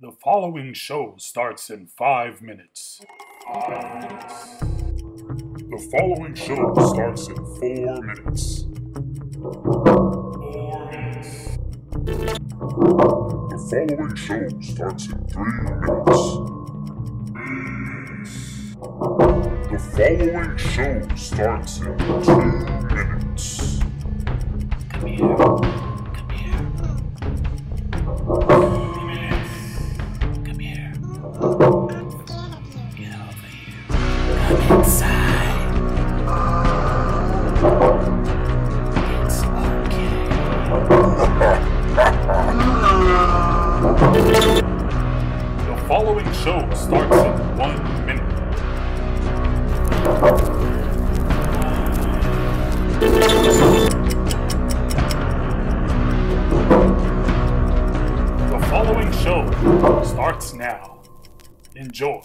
The following show starts in 5 minutes. 5 minutes. The following show starts in 4 minutes. 4 minutes. The following show starts in 3 minutes. 3 minutes. The following show starts in 2 minutes. Come here. Come here. 3 minutes. Come here. Get over here. Come inside. It's okay. The following show starts in 1 minute. The following show starts now. Enjoy.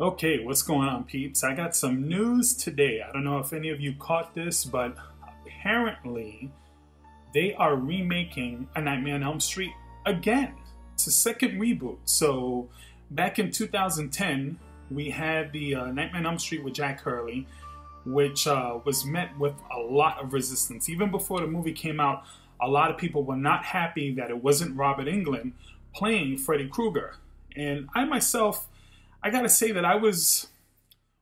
Okay, what's going on, peeps? I got some news today. I don't know if any of you caught this, but apparently they are remaking A Nightmare on Elm Street again. It's a second reboot. So back in 2010, we had the Nightmare on Elm Street with Jack Hurley, which was met with a lot of resistance. Even before the movie came out, a lot of people were not happy that it wasn't Robert Englund playing Freddy Krueger. And I myself, I gotta say that I was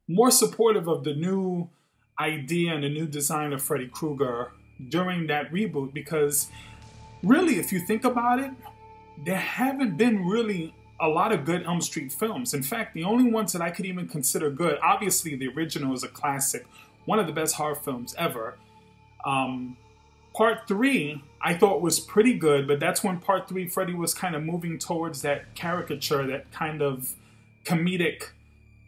more supportive of the new idea and the new design of Freddy Krueger during that reboot, because really, if you think about it, there haven't been really a lot of good Elm Street films. In fact, the only ones that I could even consider good, obviously the original is a classic, one of the best horror films ever. Part 3, I thought was pretty good, but that's when Part 3, Freddy was kind of moving towards that caricature, that kind of comedic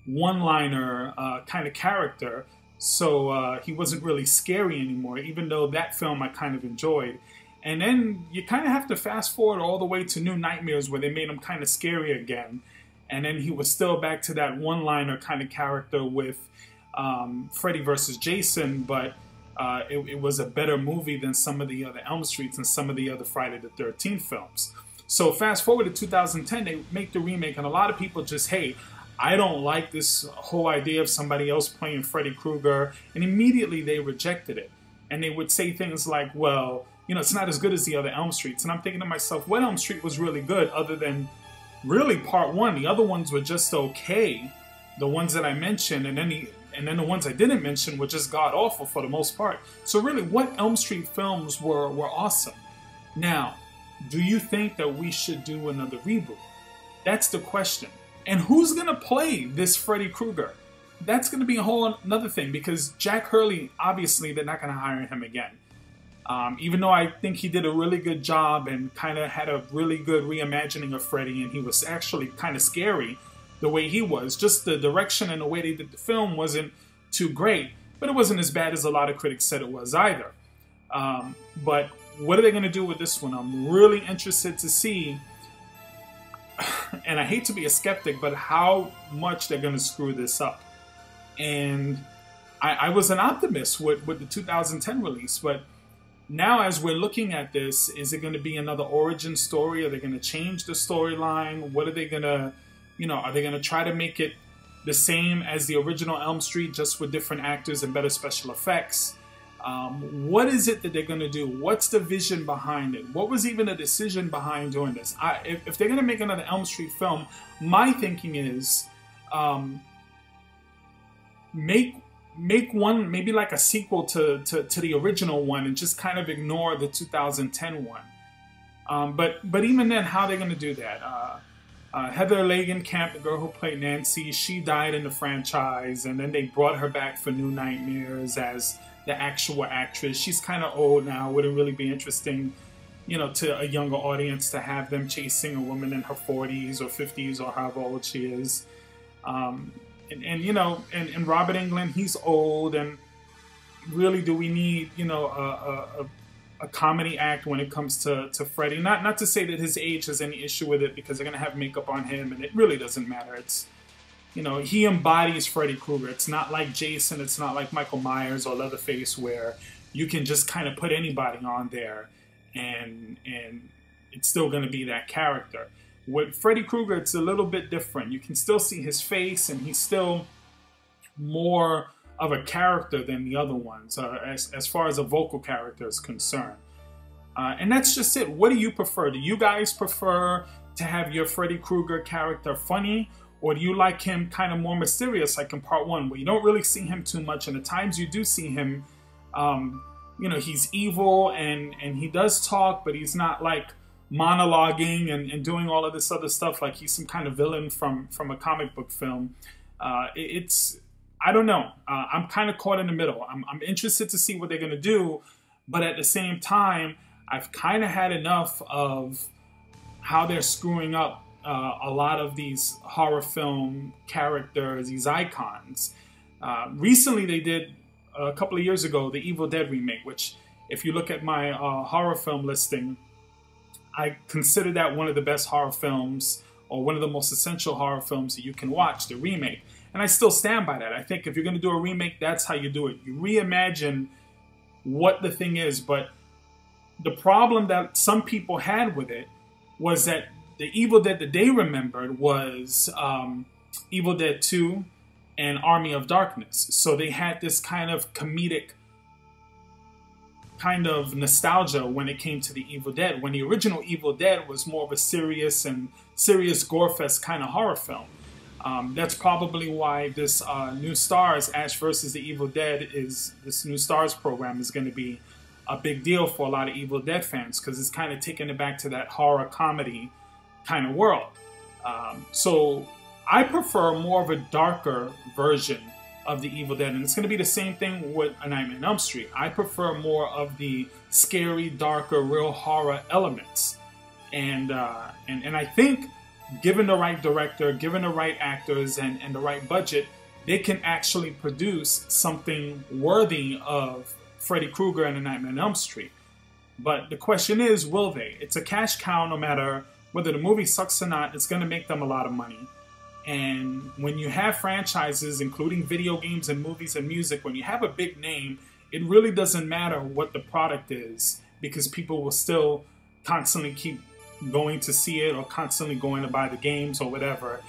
one-liner kind of character. So he wasn't really scary anymore, even though that film I kind of enjoyed. And then you kind of have to fast forward all the way to New Nightmares, where they made him kind of scary again. And then he was still back to that one-liner kind of character with Freddy versus Jason, but it was a better movie than some of the other Elm Streets and some of the other Friday the 13th films. So fast forward to 2010, they make the remake, and a lot of people just, hey, I don't like this whole idea of somebody else playing Freddy Krueger, and immediately they rejected it. And they would say things like, well, you know, it's not as good as the other Elm Streets. And I'm thinking to myself, what Elm Street was really good other than really Part 1? The other ones were just okay, the ones that I mentioned, and then the ones I didn't mention were just god-awful for the most part. So really, what Elm Street films were awesome? Now, do you think that we should do another reboot? That's the question. And who's going to play this Freddy Krueger? That's going to be a whole another thing, because Jack Hurley, obviously, they're not going to hire him again. Even though I think he did a really good job and kind of had a really good reimagining of Freddy, and he was actually kind of scary the way he was. Just the direction and the way they did the film wasn't too great, but it wasn't as bad as a lot of critics said it was either. But what are they going to do with this one? I'm really interested to see, and I hate to be a skeptic, but how much they're going to screw this up. And I was an optimist with the 2010 release, but now as we're looking at this, is it going to be another origin story? Are they going to change the storyline? What are they going to, are they going to try to make it the same as the original Elm Street, just with different actors and better special effects? What is it that they're going to do? What's the vision behind it? What was even the decision behind doing this? If they're going to make another Elm Street film, my thinking is make one maybe like a sequel to the original one, and just kind of ignore the 2010 one. But even then, how are they going to do that? Heather Langenkamp, the girl who played Nancy, she died in the franchise, and then they brought her back for New Nightmares as the actual actress. She's kind of old now. Wouldn't really be interesting, to a younger audience to have them chasing a woman in her 40s or 50s or however old she is. And Robert Englund, he's old, and really, do we need, a a comedy act when it comes to Freddy. Not to say that his age has any issue with it, because they're going to have makeup on him, and it really doesn't matter. It's, you know, he embodies Freddy Krueger. It's not like Jason. It's not like Michael Myers or Leatherface, where you can just kind of put anybody on there and it's still going to be that character. With Freddy Krueger, it's a little bit different. You can still see his face, and he's still more of a character than the other ones, as far as a vocal character is concerned. And that's just it. What do you prefer? Do you guys prefer to have your Freddy Krueger character funny, or do you like him kind of more mysterious, like in part 1, where you don't really see him too much, and the times you do see him, you know, he's evil and he does talk, but he's not like monologuing and doing all of this other stuff like he's some kind of villain from a comic book film. I don't know. I'm kind of caught in the middle. I'm interested to see what they're going to do, but at the same time, I've kind of had enough of how they're screwing up a lot of these horror film characters, these icons. Recently, they did, a couple of years ago, the Evil Dead remake, which, if you look at my horror film listing, I consider that one of the best horror films, or one of the most essential horror films that you can watch, the remake. And I still stand by that. I think if you're going to do a remake, that's how you do it. You reimagine what the thing is. But the problem that some people had with it was that the Evil Dead that they remembered was Evil Dead 2 and Army of Darkness. So they had this kind of comedic kind of nostalgia when it came to the Evil Dead, when the original Evil Dead was more of a serious gore-fest kind of horror film. That's probably why this New Stars, Ash vs. the Evil Dead, this New Stars program is going to be a big deal for a lot of Evil Dead fans, because it's kind of taking it back to that horror comedy kind of world. So I prefer more of a darker version of the Evil Dead, and it's going to be the same thing with A Nightmare on Elm Street. I prefer more of the scary, darker, real horror elements, and I think, given the right director, given the right actors, and the right budget, they can actually produce something worthy of Freddy Krueger and A Nightmare on Elm Street. But the question is, will they? It's a cash cow. No matter whether the movie sucks or not, it's going to make them a lot of money. And when you have franchises, including video games and movies and music, when you have a big name, it really doesn't matter what the product is, because people will still constantly keep going to see it, or constantly going to buy the games or whatever.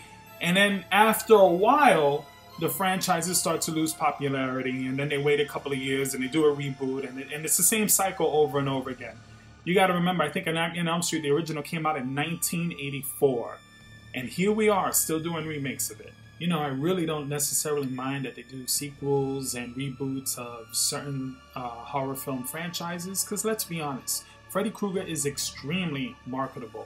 And then after a while, the franchises start to lose popularity, and then they wait a couple of years and they do a reboot, and it's the same cycle over and over again. You got to remember, I think in Elm Street, the original came out in 1984, and here we are still doing remakes of it. You know, I really don't necessarily mind that they do sequels and reboots of certain horror film franchises, because let's be honest, Freddy Krueger is extremely marketable.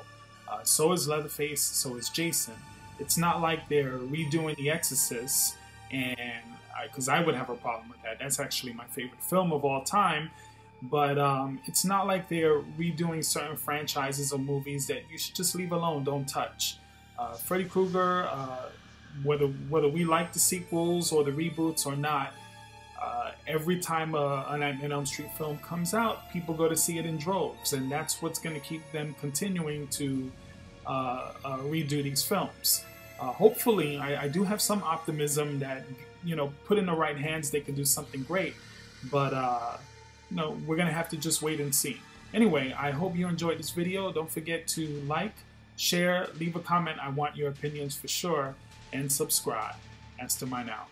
So is Leatherface, so is Jason. It's not like they're redoing The Exorcist, and because I would have a problem with that. That's actually my favorite film of all time. But it's not like they're redoing certain franchises or movies that you should just leave alone, don't touch. Freddy Krueger, whether we like the sequels or the reboots or not, every time a Nightmare on Elm Street film comes out, people go to see it in droves, and that's what's going to keep them continuing to redo these films. Hopefully, I do have some optimism that, you know, put in the right hands, they can do something great. But, you know, we're going to have to just wait and see. Anyway, I hope you enjoyed this video. Don't forget to like, share, leave a comment. I want your opinions for sure. And subscribe. As to my now.